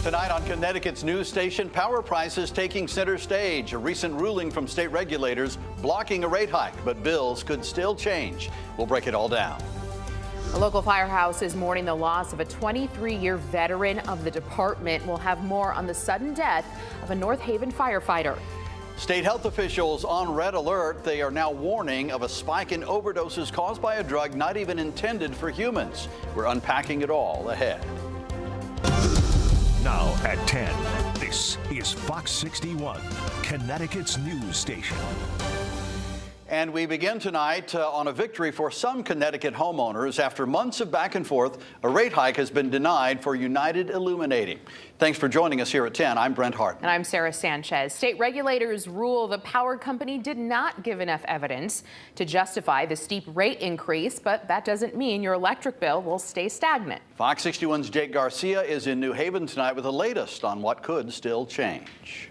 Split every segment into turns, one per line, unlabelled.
Tonight on Connecticut's news station, power prices taking center stage. A recent ruling from state regulators blocking a rate hike, but bills could still change. We'll break it all down.
A local firehouse is mourning the loss of a 23-year veteran of the department. We'll have more on the sudden death of a North Haven firefighter.
State health officials on red alert. They are now warning of a spike in overdoses caused by a drug not even intended for humans. We're unpacking it all ahead.
Now at 10, this is Fox 61, Connecticut's news station.
And we begin tonight on a victory for some Connecticut homeowners. After months of back and forth, a rate hike has been denied for United Illuminating. Thanks for joining us here at 10. I'm Brent Hart.
And I'm Sarah Sanchez. State regulators rule the power company did not give enough evidence to justify the steep rate increase, but that doesn't mean your electric bill will stay stagnant.
Fox 61's Jake Garcia is in New Haven tonight with the latest on what could still change.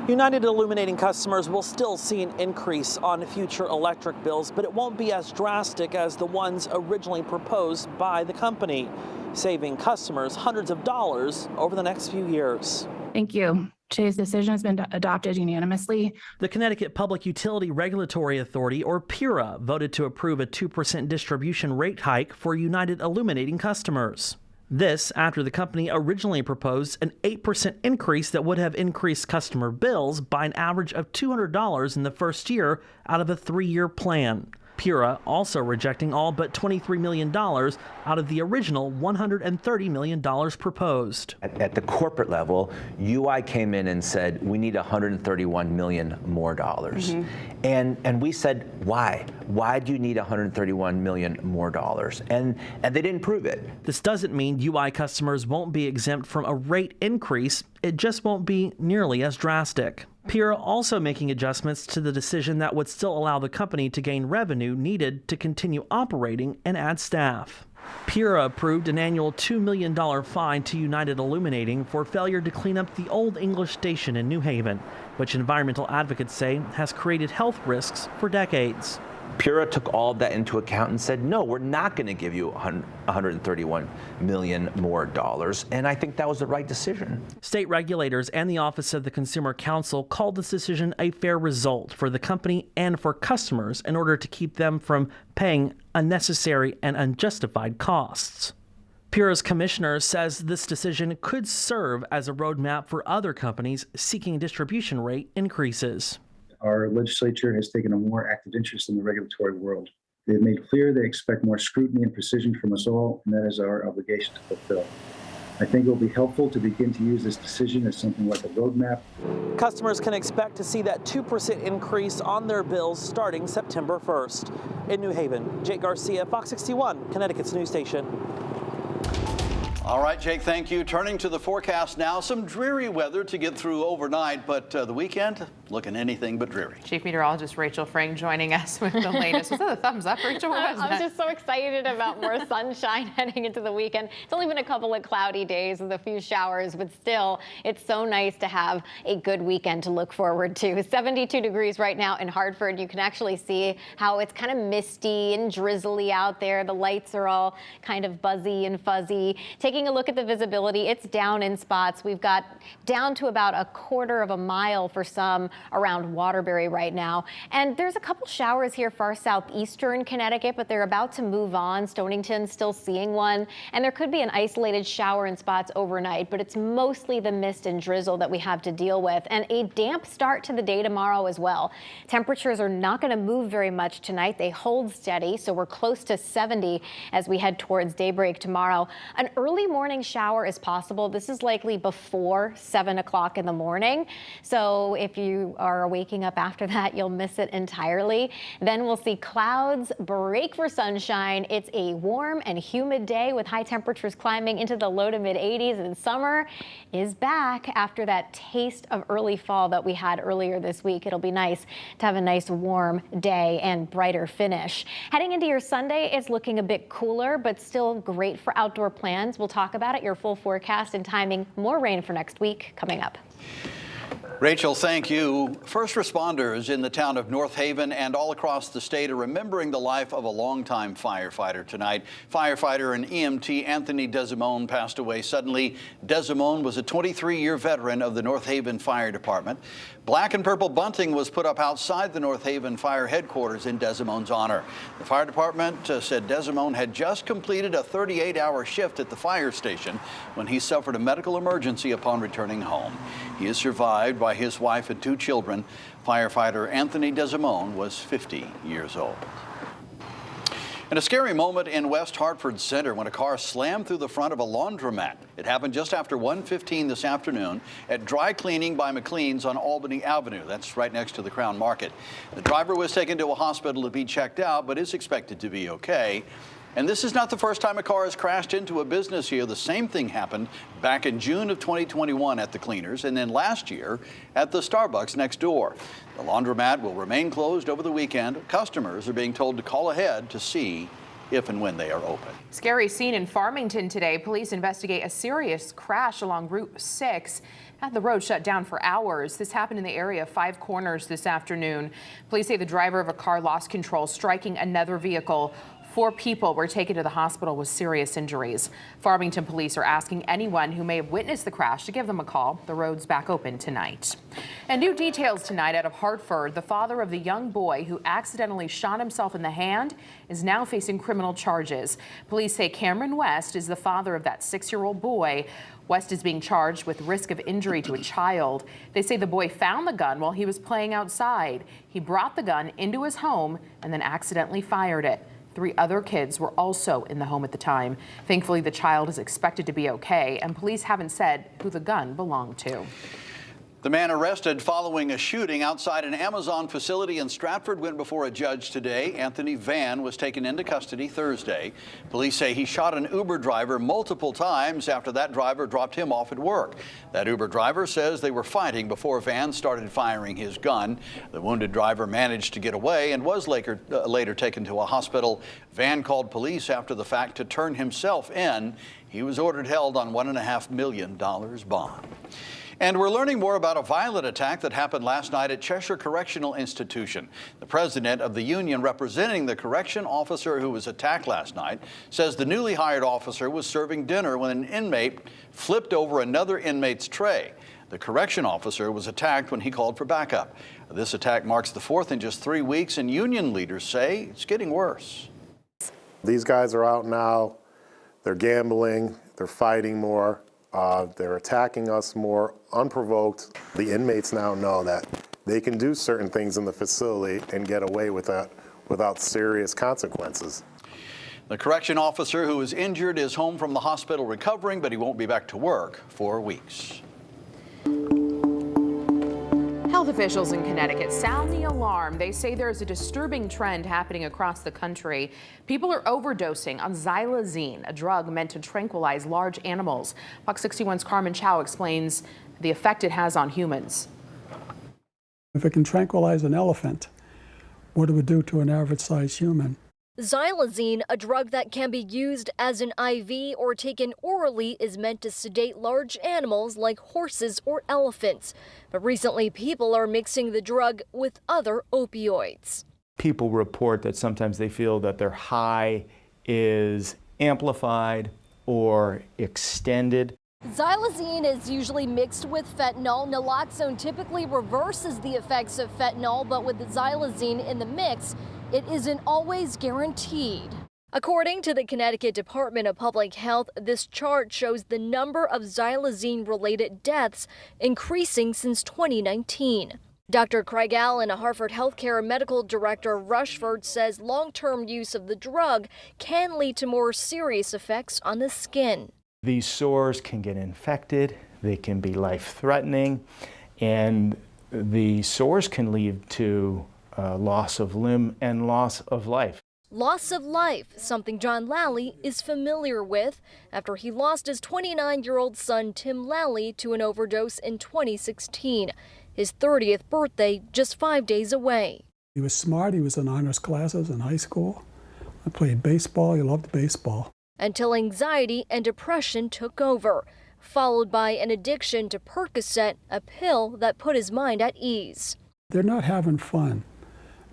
United Illuminating customers will still see an increase on future electric bills, but it won't be as drastic as the ones originally proposed by the company, saving customers hundreds of dollars over the next few years.
Thank you. Today's decision has been adopted unanimously.
The Connecticut Public Utility Regulatory Authority, or PURA, voted to approve a 2% distribution rate hike for United Illuminating customers. This after the company originally proposed an 8% increase that would have increased customer bills by an average of $200 in the first year out of a 3-year plan. PURA also rejecting all but $23 million out of the original $130 million proposed.
At the corporate level, UI came in and said, we need $131 million more dollars. And we said, why? Why do you need $131 million more dollars? And they didn't prove it.
This doesn't mean UI customers won't be exempt from a rate increase. It just won't be nearly as drastic. PURA also making adjustments to the decision that would still allow the company to gain revenue needed to continue operating and add staff. PURA approved an annual $2 million fine to United Illuminating for failure to clean up the old English station in New Haven, which environmental advocates say has created health risks for decades.
PURA took all of that into account and said, no, we're not going to give you $131 million more dollars. And I think that was the right decision.
State regulators and the Office of the Consumer Counsel called this decision a fair result for the company and for customers in order to keep them from paying unnecessary and unjustified costs. PURA's commissioner says this decision could serve as a roadmap for other companies seeking distribution rate increases.
Our legislature has taken a more active interest in the regulatory world. They've made clear they expect more scrutiny and precision from us all, and that is our obligation to fulfill. I think it will be helpful to begin to use this decision as something like a roadmap.
Customers can expect to see that 2% increase on their bills starting September 1st. In New Haven, Jake Garcia, Fox 61, Connecticut's news station.
All right, Jake, thank you. Turning to the forecast now, some dreary weather to get through overnight, but the weekend looking anything but dreary.
Chief Meteorologist Rachel Frank joining us with the latest. Was that a thumbs up, Rachel? What was that?
I was just so excited about more sunshine heading into the weekend. It's only been a couple of cloudy days with a few showers, but still, it's so nice to have a good weekend to look forward to. 72 degrees right now in Hartford. You can actually see how it's kind of misty and drizzly out there. The lights are all kind of buzzy and fuzzy. Taking a look at the visibility, it's down in spots. We've got down to about a quarter of a mile for some around Waterbury right now. And there's a couple showers here far southeastern Connecticut, but they're about to move on. Stonington's still seeing one. And there could be an isolated shower in spots overnight, but it's mostly the mist and drizzle that we have to deal with. And a damp start to the day tomorrow as well. Temperatures are not going to move very much tonight. They hold steady, so we're close to 70 as we head towards daybreak tomorrow. An early morning shower is possible. This is likely before 7 o'clock in the morning. So if you are waking up after that, you'll miss it entirely. Then we'll see clouds break for sunshine. It's a warm and humid day with high temperatures climbing into the low to mid 80s, and summer is back after that taste of early fall that we had earlier this week. It'll be nice to have a nice warm day and brighter finish. Heading into your Sunday, it's looking a bit cooler, but still great for outdoor plans. We'll talk about it, your full forecast and timing. More rain for next week coming up.
Rachel, thank you. First responders in the town of North Haven and all across the state are remembering the life of a longtime firefighter tonight. Firefighter and EMT Anthony Desimone passed away suddenly. Desimone was a 23-year veteran of the North Haven Fire Department. Black and purple bunting was put up outside the North Haven Fire headquarters in Desimone's honor. The fire department said Desimone had just completed a 38-hour shift at the fire station when he suffered a medical emergency upon returning home. He is survived by his wife and 2 children. Firefighter Anthony Desimone was 50 years old. And a scary moment in West Hartford Center when a car slammed through the front of a laundromat. It happened just after 1:15 this afternoon at Dry Cleaning by McLean's on Albany Avenue. That's right next to the Crown Market. The driver was taken to a hospital to be checked out, but is expected to be okay. And this is not the first time a car has crashed into a business here. The same thing happened back in June of 2021 at the Cleaners, and then last year at the Starbucks next door. The laundromat will remain closed over the weekend. Customers are being told to call ahead to see if and when they are open.
Scary scene in Farmington today. Police investigate a serious crash along Route 6. Had the road shut down for hours. This happened in the area of 5 Corners this afternoon. Police say the driver of a car lost control, striking another vehicle. 4 people were taken to the hospital with serious injuries. Farmington police are asking anyone who may have witnessed the crash to give them a call. The road's back open tonight. And new details tonight out of Hartford. The father of the young boy who accidentally shot himself in the hand is now facing criminal charges. Police say Cameron West is the father of that 6-year-old boy. West is being charged with risk of injury to a child. They say the boy found the gun while he was playing outside. He brought the gun into his home and then accidentally fired it. 3 other kids were also in the home at the time. Thankfully, the child is expected to be okay, and police haven't said who the gun belonged to.
The man arrested following a shooting outside an Amazon facility in Stratford went before a judge today. Anthony Van was taken into custody Thursday. Police say he shot an Uber driver multiple times after that driver dropped him off at work. That Uber driver says they were fighting before Van started firing his gun. The wounded driver managed to get away and was later taken to a hospital. Van called police after the fact to turn himself in. He was ordered held on $1.5 million bond. And we're learning more about a violent attack that happened last night at Cheshire Correctional Institution. The president of the union representing the correction officer who was attacked last night says the newly hired officer was serving dinner when an inmate flipped over another inmate's tray. The correction officer was attacked when he called for backup. This attack marks the 4th in just 3 weeks, and union leaders say it's getting worse.
These guys are out now. They're gambling. They're fighting more. They're attacking us more unprovoked. The inmates now know that they can do certain things in the facility and get away with that without serious consequences.
The correction officer who was injured is home from the hospital recovering, but he won't be back to work for weeks.
Health officials in Connecticut sound the alarm. They say there's a disturbing trend happening across the country. People are overdosing on xylazine, a drug meant to tranquilize large animals. Fox 61's Carmen Chow explains the effect it has on humans.
If it can tranquilize an elephant, what it would do to an average-sized human.
Xylazine, a drug that can be used as an IV or taken orally, is meant to sedate large animals like horses or elephants. But recently, people are mixing the drug with other opioids.
People report that sometimes they feel that their high is amplified or extended.
Xylazine is usually mixed with fentanyl. Naloxone typically reverses the effects of fentanyl, but with the xylazine in the mix, it isn't always guaranteed. According to the Connecticut Department of Public Health, this chart shows the number of xylazine-related deaths increasing since 2019. Dr. Craig Allen, a Harvard Healthcare medical director, Rushford, says long-term use of the drug can lead to more serious effects on the skin.
These sores can get infected, they can be life-threatening, and the sores can lead to loss of limb and loss of life.
Loss of life, something John Lally is familiar with after he lost his 29-year-old son Tim Lally to an overdose in 2016, his 30th birthday just 5 days away.
He was smart. He was in honors classes in high school. I played baseball. He loved baseball.
Until anxiety and depression took over. followed by an addiction to Percocet, a pill that put his mind at ease.
They're not having fun.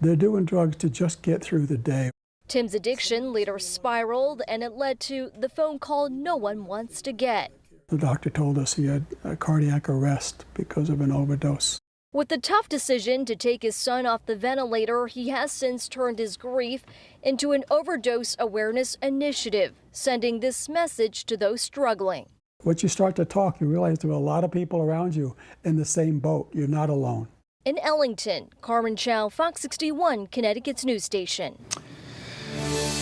They're doing drugs to just get through the day.
Tim's addiction later spiraled, and it led to the phone call no one wants to get.
The doctor told us he had a cardiac arrest because of an overdose.
With the tough decision to take his son off the ventilator, he has since turned his grief into an overdose awareness initiative, sending this message to those struggling.
Once you start to talk, you realize there are a lot of people around you in the same boat. You're not alone.
In Ellington, Carmen Chow, Fox 61, Connecticut's news station.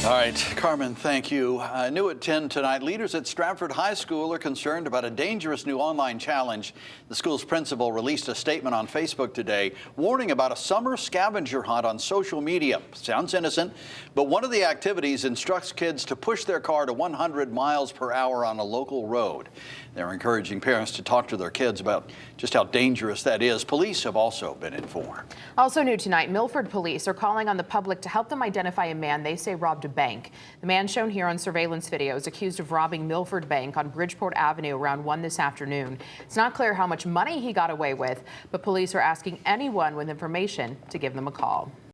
All right, Carmen, thank you. New at 10 tonight, leaders at Stratford High School are concerned about a dangerous new online challenge. The school's principal released a statement on Facebook today warning about a summer scavenger hunt on social media. Sounds innocent, but one of the activities instructs kids to push their car to 100 miles per hour on a local road. They're encouraging parents to talk to their kids about just how dangerous that is. Police have also been informed.
Also new tonight, Milford police are calling on the public to help them identify a man they say robbed a bank. The man shown here on surveillance video is accused of robbing Milford Bank on Bridgeport Avenue around 1 this afternoon. It's not clear how much money he got away with, but police are asking anyone with information to give them a call.